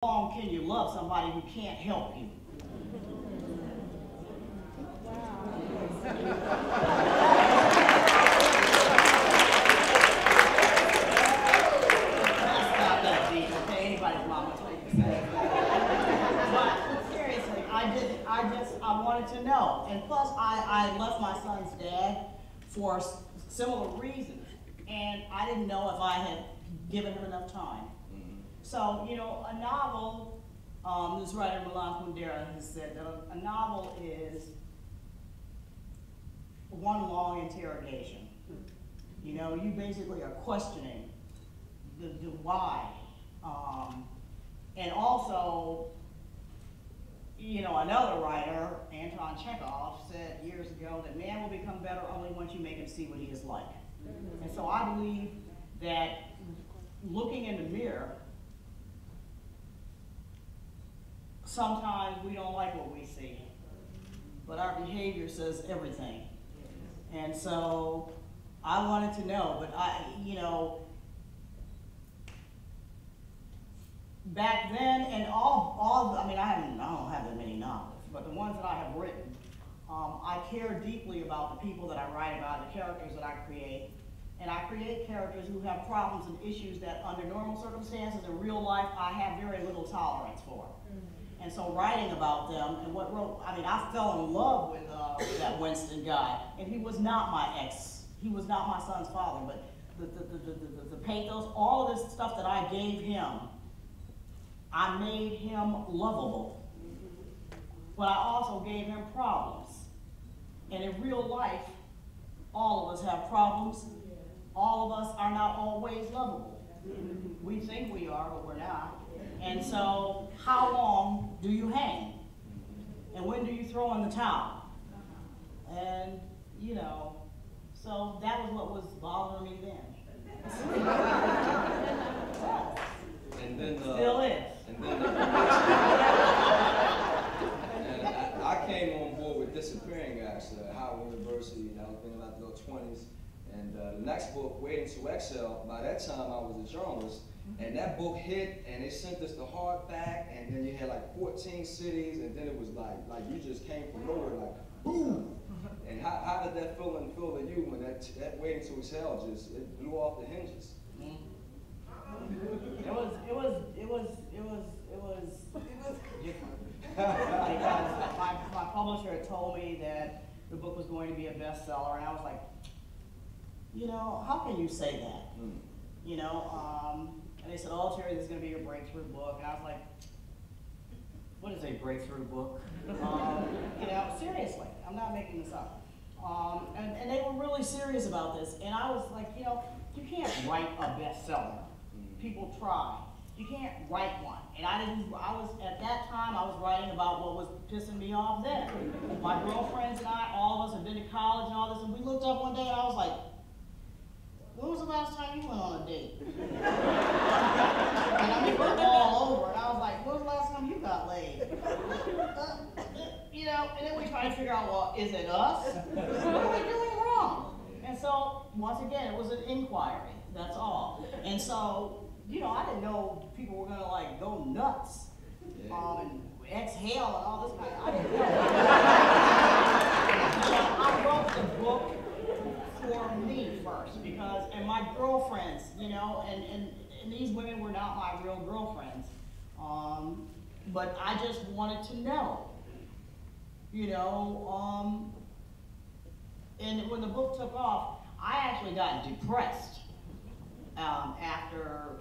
long can you love somebody who can't help you? That's not that deep, okay? Anybody's mama takes that. But seriously, I wanted to know. And plus, I left my son's dad for similar reasons. And I didn't know if I had given him enough time. So, you know, a novel, this writer Milan Kundera has said that a novel is one long interrogation. You know, you basically are questioning the why. And also, you know, another writer, Anton Chekhov, said years ago that man will become better only once you make him see what he is like. And so I believe that looking in the mirror, sometimes we don't like what we see, but our behavior says everything. And so I wanted to know, but you know, back then and I mean, I don't have that many novels, but the ones that I have written, I care deeply about the people that I write about, the characters that I create. And I create characters who have problems and issues that under normal circumstances in real life, I have very little tolerance for. And so writing about them and I fell in love with that Winston guy, and he was not my ex. He was not my son's father, but the pathos, all of this stuff that I gave him, I made him lovable. But I also gave him problems. And in real life, all of us have problems. All of us are not always lovable. We think we are, but we're not. And so, how long do you hang? And when do you throw in the towel? And, you know, so that was what was bothering me then. And then, still is. And then, and I came on board with Disappearing Acts at Howard University. I was in my little 20s. And the next book, Waiting to Exhale, by that time I was a journalist, and that book hit, and they sent us the hardback, and then you had like 14 cities, and then it was like you just came from nowhere, like, boom! And how did that feeling feel to you when that Waiting to Exhale it blew off the hinges? It was different. Because my publisher had told me that the book was going to be a bestseller, and I was like, you know, how can you say that? You know, and they said, oh, Terry, this is going to be your breakthrough book. And I was like, what is a breakthrough book? You know, seriously, I'm not making this up. And they were really serious about this. And I was like, you know, you can't write a bestseller. People try. You can't write one. And at that time, I was writing about what was pissing me off then. My girlfriends and I, all of us had been to college and all this, and we looked up one day and I was like, when was the last time you went on a date? And I mean, we're all over, and I was like, when was the last time you got laid? You know, and then we try to figure out, well, is it us? What are we doing wrong? And so, once again, it was an inquiry, that's all. And so, you know, I didn't know people were gonna like go nuts and exhale and all this kind of, I didn't know. So I wrote the book for me first, and my girlfriends, you know, and these women were not my real girlfriends, but I just wanted to know, you know, and when the book took off, I actually got depressed after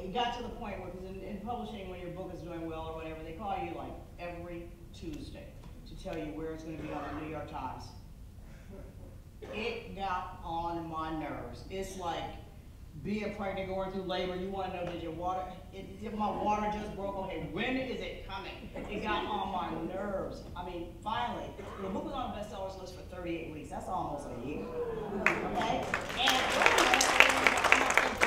it got to the point where, because in publishing, when your book is doing well or whatever, they call you like every Tuesday to tell you where it's going to be on the New York Times. It got on my nerves. It's like being pregnant, going through labor. You want to know, did your water, if my water just broke, okay, when is it coming? It got on my nerves. I mean, finally, the book was on the bestsellers list for 38 weeks. That's almost a year. Okay? And I'm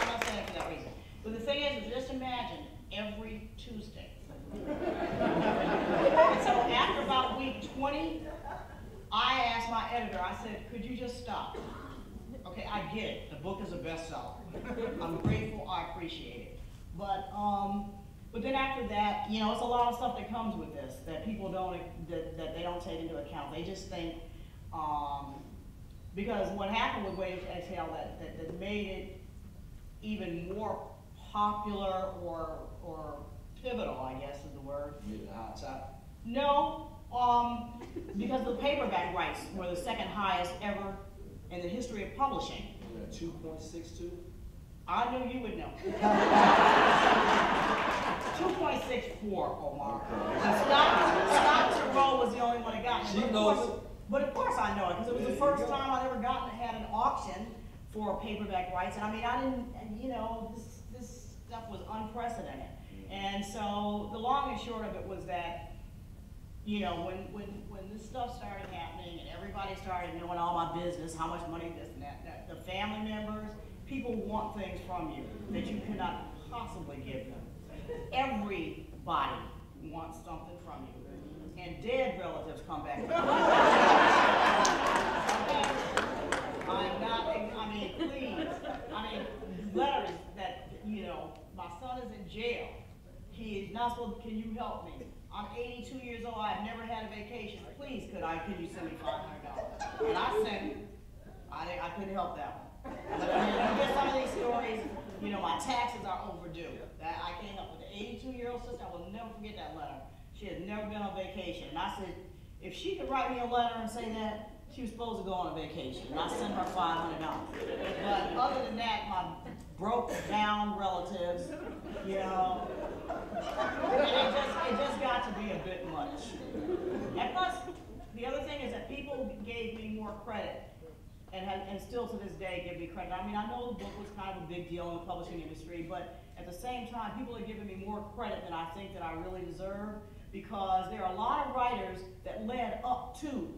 not saying it for that reason. But the thing is just imagine every Tuesday. And so after about week 20, I asked my editor, I said, could you just stop? Okay, I get it. The book is a bestseller. I'm grateful, I appreciate it. But reminder that, you know, it's a lot of stuff that comes with this, that people don't, that they don't take into account. They just think, because what happened with Waiting to Exhale that made it even more popular or pivotal, I guess is the word. Made it a hot topic? No, because the paperback rights were the second highest ever in the history of publishing. 2.62? I knew you would know. 2.64, Omar. Scott Tyree was the only one that got it. She knows it. But of course I know it, because it was the first time I'd ever had an auction for paperback rights. And I mean, I didn't, you know, this stuff was unprecedented. And so the long and short of it was that, you know, when this stuff started happening and everybody started knowing all my business, how much money this and that, the family members, people want things from you that you cannot possibly give them. Everybody wants something from you. And dead relatives come back. I'm not, I mean, please. I mean, letters that, you know, my son is in jail. He is not supposed, can you help me? I'm 82 years old, I've never had a vacation. Please, could you send me $500? And I sent, I couldn't help that one. But I mean, you get some of these stories, you know, my taxes are overdue. I can't help it. The 82-year-old sister, I will never forget that letter. She has never been on vacation. And I said, if she could write me a letter and say that, she was supposed to go on a vacation. And I sent her $500. But other than that, my broke down relatives, you know, it just got to be a bit much. And plus, the other thing is that people gave me more credit, and still to this day give me credit. I mean, I know the book was kind of a big deal in the publishing industry, but at the same time, people are giving me more credit than I think that I really deserve, because there are a lot of writers that led up to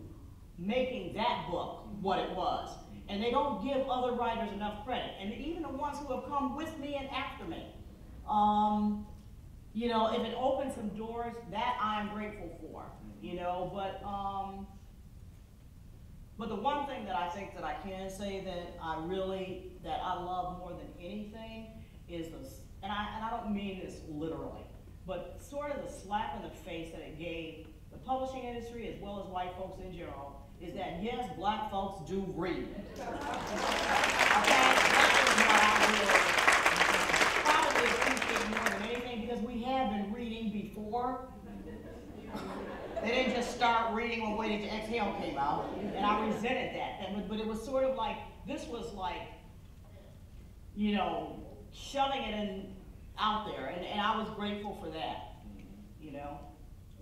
making that book what it was. And they don't give other writers enough credit. And even the ones who have come with me and after me. You know, if it opens some doors, that I am grateful for. You know, but the one thing that I think that I can say that I love more than anything is this, and I don't mean this literally, but sort of the slap in the face that it gave the publishing industry as well as white folks in general, is that yes, black folks do read. Okay? That is what I really probably appreciate more than anything, because we have been reading before. They didn't just start reading when Waiting to Exhale came out, and I resented that. But it was sort of like, this was like, you know, shoving it out there, and I was grateful for that, you know.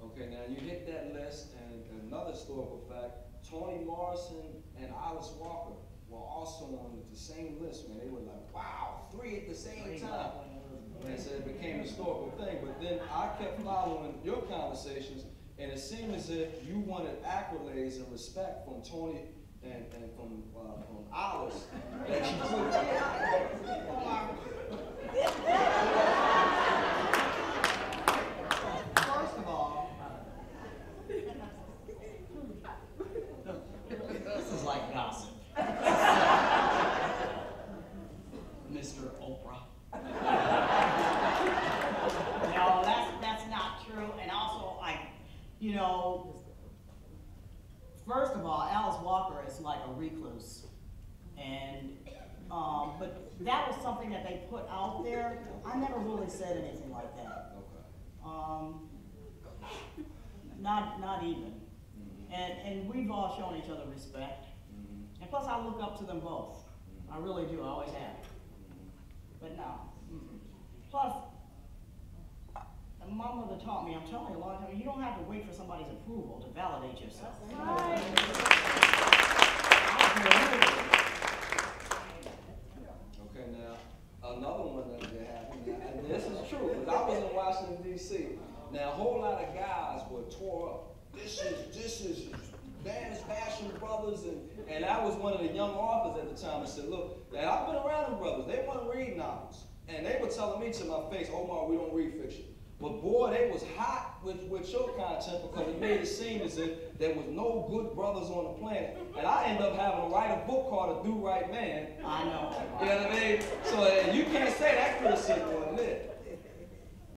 Okay, now you hit that list, and another historical fact, Toni Morrison and Alice Walker were also on the same list, man. They were like, wow, 3 at the same time. And so it became a historical thing. But then I kept following your conversations, and it seemed as if you wanted accolades and respect from Toni and from Alice that you couldn't. First of all, this is like gossip. Mr. Oprah. No, that's not true. And also, you know, first of all, Alice Walker is like a recluse. And, but that was something that they put out there. I never really said anything like that. Not even. And we've all shown each other respect. And plus, I look up to them both. I really do. I always have. But no. Plus, my mother taught me, I'm telling you a long time, you don't have to wait for somebody's approval to validate yourself. Right. Okay, now, another one that happened, and this is true, because I was in Washington, D.C. Now, a whole lot of guys were tore up. This is Dance Fashion Brothers, and I was one of the young authors at the time. I said, look, and I've been around them brothers. They want to read novels. And they were telling me to my face, Omar, we don't read fiction. But boy, they was hot with your content, because it made it seem as if there was no good brothers on the planet. And I ended up having to write a book called A Do Right Man. I know. You know what I mean? So you can't say that criticism wasn't it.